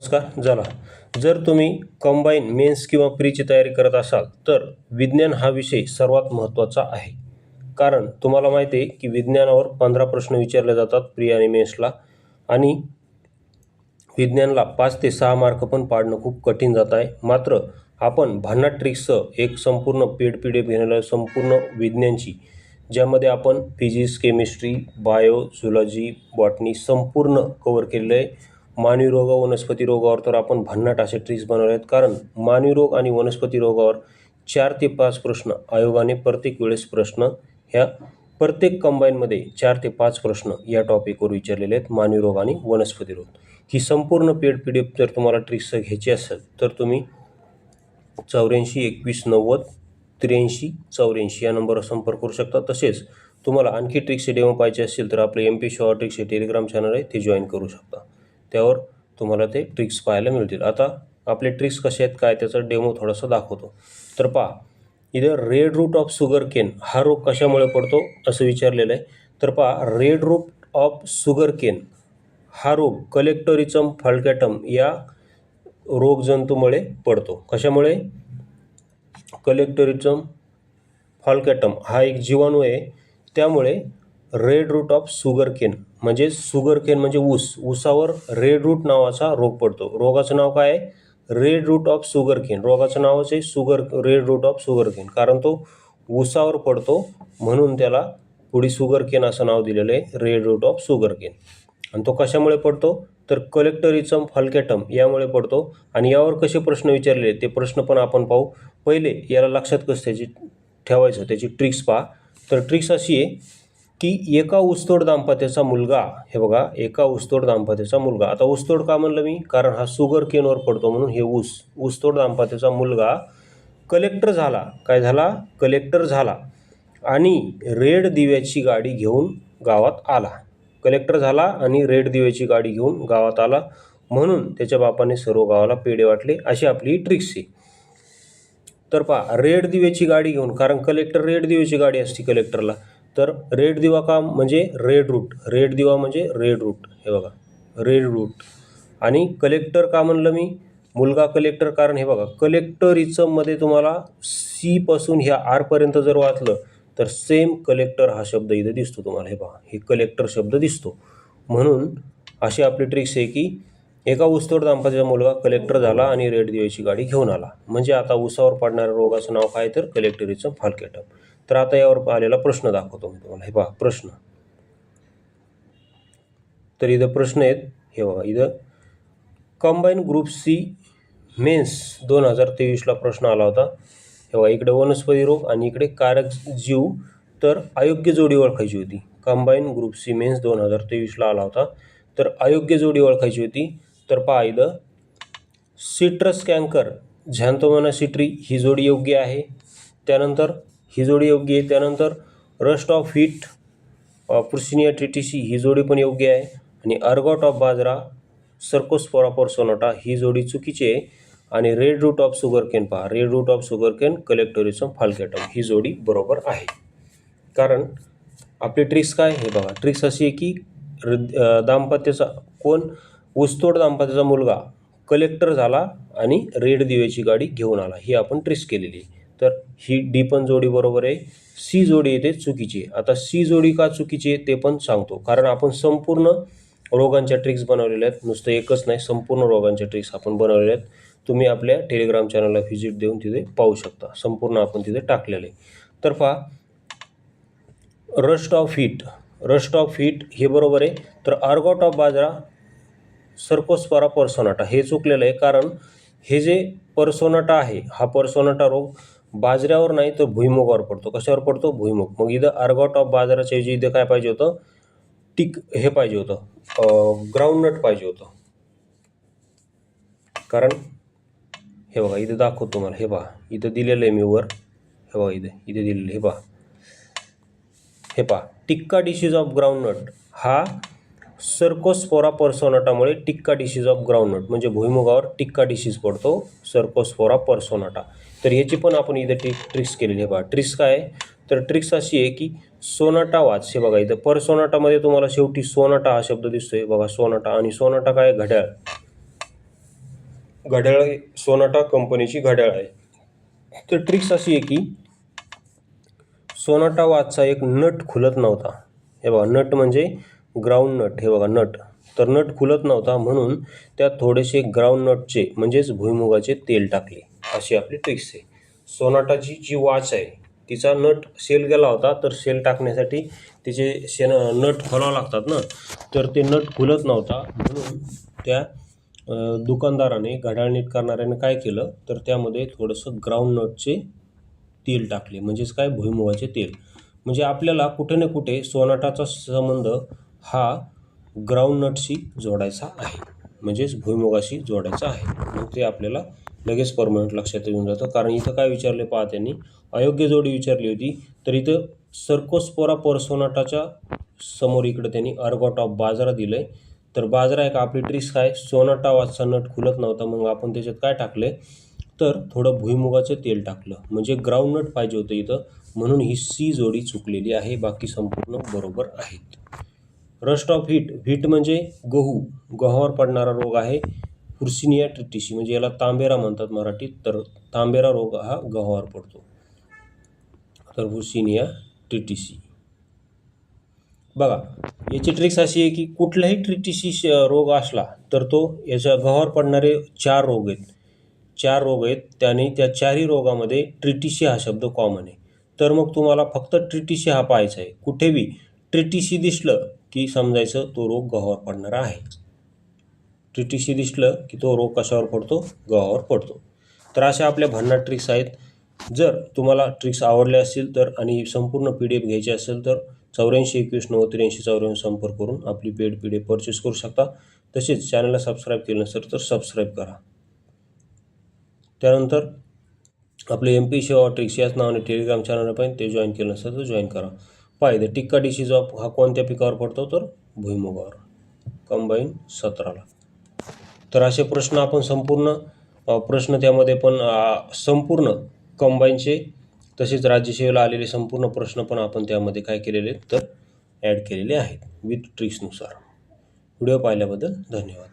नमस्कार. झाला. जर तुम्ही कंबाईन मेन्स किंवा प्रीची तयारी करत असाल तर विज्ञान हा विषय सर्वात महत्त्वाचा आहे. कारण तुम्हाला माहिती आहे की विज्ञानावर 15 प्रश्न विचारले जातात प्री आणि मेन्सला, आणि विज्ञानला 5 ते 6 मार्क पण पाडणं खूप कठीण जात आहे. मात्र आपण भन्नाट ट्रिक्सचं एक संपूर्ण PDF घेण्याला संपूर्ण विज्ञानची, ज्यामध्ये आपण physics, chemistry, bio, zoology, botany संपूर्ण कव्हर केलेलं आहे. मानवी रोग, वनस्पती रोगावर तर आपण भन्नाट असे ट्रिक्स बनवले आहेत. कारण मानवी रोग आणि वनस्पती रोगावर 4 ते 5 प्रश्न आयोगाने प्रत्येक वेळेस प्रश्न ह्या प्रत्येक कंबाईनमध्ये 4 ते 5 प्रश्न या टॉपिकवर विचारलेले आहेत. मानवी रोग आणि वनस्पती रोग ही संपूर्ण PDF जर तुम्हाला ट्रिक्स घ्यायची असेल तर तुम्ही 84 21 90 83 84 या नंबरवर संपर्क करू शकता. तसेच तुम्हाला आणखी ट्रिक्सचे डेमो पाहिजे असतील तर आपले MP शॉर्ट ट्रिक्स हे टेलिग्राम चॅनल आहे, ते जॉईन करू शकता. त्यावर तुम्हाला ते ट्रिक्स पाहायला मिळतील. आता आपले ट्रिक्स कसे आहेत काय त्याचा डेमो थोडासा दाखवतो. तर पहा, इथं red root of sugar cane हा रोग कशामुळे पडतो असं विचारलेलं आहे. तर पहा, red root of sugar cane हा रोग कलेक्टोरिचम फल्कॅटम या रोगजंतूमुळे पडतो. कशामुळे? कलेक्टोरिचम फल्कॅटम हा एक जीवाणू आहे, त्यामुळे red root of sugar cane म्हणजे शुगर केन म्हणजे ऊस, ऊसावर रेड रूट नावाचा रोग पडतो. रोगाचं नाव काय आहे? Red root of sugar cane. रोगाचं नावच आहे red root of sugar cane. कारण तो ऊसावर पडतो म्हणून त्याला पुढे शुगर केन असं नाव दिलेलं आहे, red root of sugar cane. आणि तो कशामुळे पडतो? तर कलेक्टोरिचम फल्कॅटम यामुळे पडतो. आणि यावर कसे प्रश्न विचारले ते प्रश्न पण आपण पाहू. पहिले याला लक्षात कसं ठेवायचं त्याची ट्रिक्स पहा. तर ट्रिक्स अशी आहे की एका ऊसतोड दाम्पत्याचा मुलगा, हे बघा, एका ऊसतोड दाम्पत्याचा मुलगा. आता ऊसतोड का म्हणलं मी? कारण हा शुगर केनवर पडतो म्हणून हे ऊसतोड दाम्पत्याचा मुलगा कलेक्टर झाला. काय झाला? कलेक्टर झाला आणि रेड दिव्याची गाडी घेऊन गावात आला. कलेक्टर झाला आणि रेड दिव्याची गाडी घेऊन गावात आला म्हणून त्याच्या बापाने सर्व गावाला पेढे वाटले, अशी आपली ट्रिक्स आहे. तर पहा, रेड दिव्याची गाडी घेऊन, कारण कलेक्टर रेड दिव्याची गाडी असते कलेक्टरला. तर रेड दिवा का म्हणजे रेड रूट, रेड दिवा म्हणजे रेड रूट, हे बघा रेड रूट. आणि कलेक्टर का म्हणलं मी? मुलगा कलेक्टर, कारण हे बघा कलेक्टरिझममध्ये तुम्हाला C पासून ह्या R पर्यंत जर वाचलं तर सेम कलेक्टर हा शब्द इथं दिसतो तुम्हाला. हे पहा, हे कलेक्टर शब्द दिसतो. म्हणून अशी आपली ट्रिक्स आहे की एका ऊसतोड दाम्पत्याचा मुलगा कलेक्टर झाला आणि रेड दिव्याची गाडी घेऊन आला. म्हणजे आता ऊसावर पडणाऱ्या रोगाचं नाव काय? तर कलेक्टरिझम फल्कॅटम. तर आता यावर आलेला प्रश्न दाखवतो मी तुम्हाला. हे पहा प्रश्न. तर इथं प्रश्न आहेत, हे बघा इथं कंबाईन ग्रुप C मेन्स 2023ला प्रश्न आला होता. हे बघा, इकडे वनस्पती रोग आणि इकडे कारक जीव, तर अयोग्य जोडी ओळखायची होती. कंबाईन ग्रुप C मेन्स 2023ला आला होता. तर अयोग्य जोडी ओळखायची होती. तर पहा इथं सिट्रस कॅन्कर झॅन्थोमोना सिट्री ही जोडी योग्य आहे. त्यानंतर ही जोडी योग्य आहे. त्यानंतर रस्ट ऑफ व्हीट पुर्सिनिया ट्रिटिसी ही जोडी पण योग्य आहे. आणि अर्गॉट ऑफ बाजरा सर्कोस्पोरा पर्सोनाटा ही जोडी चुकीची आहे. आणि red root of sugar cane पहा, red root of sugar cane कलेक्टोरिझम फल्कॅटम ही जोडी बरोबर आहे. कारण आपली ट्रिक्स काय? हे बघा, ट्रिक्स अशी आहे की दाम्पत्याचा ऊसतोड दाम्पत्याचा मुलगा कलेक्टर झाला आणि रेड दिव्याची गाडी घेऊन आला, ही आपण ट्रिक्स केलेली आहे. तर ही D पण जोडी बरोबर आहे. C जोडी येते चुकीची आहे. आता C जोडी का चुकीची आहे ते पण सांगतो. कारण आपण संपूर्ण रोगांच्या ट्रिक्स बनवलेल्या आहेत, नुसतं एकच नाही, संपूर्ण रोगांच्या ट्रिक्स आपण बनवलेल्या आहेत. तुम्ही आपल्या टेलिग्राम चॅनलला व्हिजिट देऊन तिथे पाहू शकता. संपूर्ण आपण तिथे टाकलेलं आहे. तर पहा, रस्ट ऑफ व्हीट हे बरोबर आहे. तर अर्गॉट ऑफ बाजरा सर्कोस्पोरा पर्सोनाटा हे चुकलेलं आहे. कारण हे जे पर्सोनाटा आहे, हा पर्सोनाटा रोग बाजऱ्यावर नाही तर भुईमुगावर पडतो. कशावर पडतो? भुईमुग. मग इथं अर्गॉट ऑफ बाजराच्या ऐवजी इथं काय पाहिजे होतं? हे पाहिजे होतं, ग्राउंडनट पाहिजे होतं. कारण हे बघा इथं दाखवतो तुम्हाला. हे पहा इथं दिलेलं आहे मी वर. हे बघा इथे दिलेलं. हे पहा टिक्का डिसीज ऑफ ग्राउंडनट हा सर्कोस्पोरा पर्सोनाटामुळे टिक्का डिसीज ऑफ ग्राउंडनट म्हणजे भुईमुगावर टिक्का डिसीज पडतो, सर्कोस्पोरा पर्सोनाटा. तर याची पण आपण इथं ट्रिक्स केलेली आहे. पहा ट्रिक्स काय आहे? तर ट्रिक्स अशी आहे की सोनाटा वाच. हे बघा इथं पर्सोनाटामध्ये तुम्हाला शेवटी सोनाटा हा शब्द दिसतोय. बघा सोनाटा, आणि सोनाटा काय? घड्याळ. घड्याळ सोनाटा कंपनीची घड्याळ आहे. तर ट्रिक्स अशी आहे की सोनाटा वॉचचा एक नट खुलत नव्हता. हे बघा, नट म्हणजे ग्राउंड नट. हे बघा नट. तर नट खुलत नव्हता म्हणून त्यात थोडेसे ग्राउंड नटचे म्हणजेच भुईमुगाचे तेल टाकले. अशी आपली ट्रिक्स आहे. सोनाटाची जी वॉच आहे तिचा नट सेल गेला होता, तर सेल टाकण्यासाठी तिचे नट खोलावं लागतात ना, तर ते नट खुलत नव्हता म्हणून त्या दुकानदाराने, घड्याळ नीट करणाऱ्याने काय केलं, तर त्यामध्ये थोडंसं ग्राउंड नटचे तेल टाकले. म्हणजेच काय, भुईमुगाचे तेल. म्हणजे आपल्याला कुठे ना कुठे सोनाटाचा संबंध हा ग्राउंड नटशी जोडायचा आहे, म्हणजेच भुईमुगाशी जोडायचा आहे. मग ते आपल्याला लगेच परमनंट लक्षात येऊन जातं. कारण इथं काय विचारले पहा, त्यांनी अयोग्य जोडी विचारली होती. तर इथं सर्कोस्पोरा पर्सोनाटाच्या समोर इकडं त्यांनी अर्गॉट ऑफ बाजरा दिलं आहे. तर बाजरा एक आपली ट्रिक्स काय, सोनाटा वॉचचा नट खुलत नव्हता, मग आपण त्याच्यात काय टाकले, तर थोडं भुईमुगाचं तेल टाकलं. म्हणजे ग्राउंड नट पाहिजे होतं इथं, म्हणून ही सी जोडी चुकलेली आहे. बाकी संपूर्ण बरोबर आहेत. Rust of wheat. व्हीट म्हणजे गहू, गव्हावर पडणारा रोग आहे. फुर्सिनिया ट्रिटिसी म्हणजे याला तांबेरा म्हणतात मराठीत. तर तांबेरा रोग हा गव्हावर पडतो. तर फुर्सिनिया ट्रिटिसी. बघा, याची ट्रिक्स अशी आहे की कुठलाही ट्रिटिसी रोग असला तर तो याच्या गव्हावर पडणारे 4 रोग आहेत. 4 रोग आहेत, त्याने त्या 4ही रोगामध्ये ट्रिटिसी हा शब्द कॉमन आहे. तर मग तुम्हाला फक्त ट्रिटिसी हा पाहायचा आहे. कुठेही ट्रिटिसी दिसलं की समजायचं तो रोग गव्हावर पडणारा आहे. ट्रिटिसी दिसलं की तो रोग कशावर पडतो, गव्हावर पडतो. तर अशा आपल्या भन्नाट ट्रिक्स आहेत. जर तुम्हाला ट्रिक्स आवडल्या असतील तर आणि संपूर्ण PDF घ्यायची असेल तर 84 21 90 83 54 संपर्क करून आपली पेड PDF परचेस करू शकता. तसेच चॅनलला सबस्क्राईब केलं नसेल तर सबस्क्राईब करा. त्यानंतर आपले MP सेवा ट्रिक्स याच नावाने टेलिग्राम चॅनल आहे, ते जॉईन केलं नसेल तर जॉईन करा. द टिक्का डिसीज ऑफ हा कोणत्या पिकावर पडतो, तर भुईमुगावर. कंबाईन 17ला. तर असे प्रश्न आपण संपूर्ण प्रश्न त्यामध्ये पण संपूर्ण कंबाईनचे तसेच राज्यसेवेला आलेले संपूर्ण प्रश्न पण आपण त्यामध्ये काय केलेले तर ॲड केलेले आहेत विथ ट्रिक्सनुसार. व्हिडिओ पाहिल्याबद्दल धन्यवाद.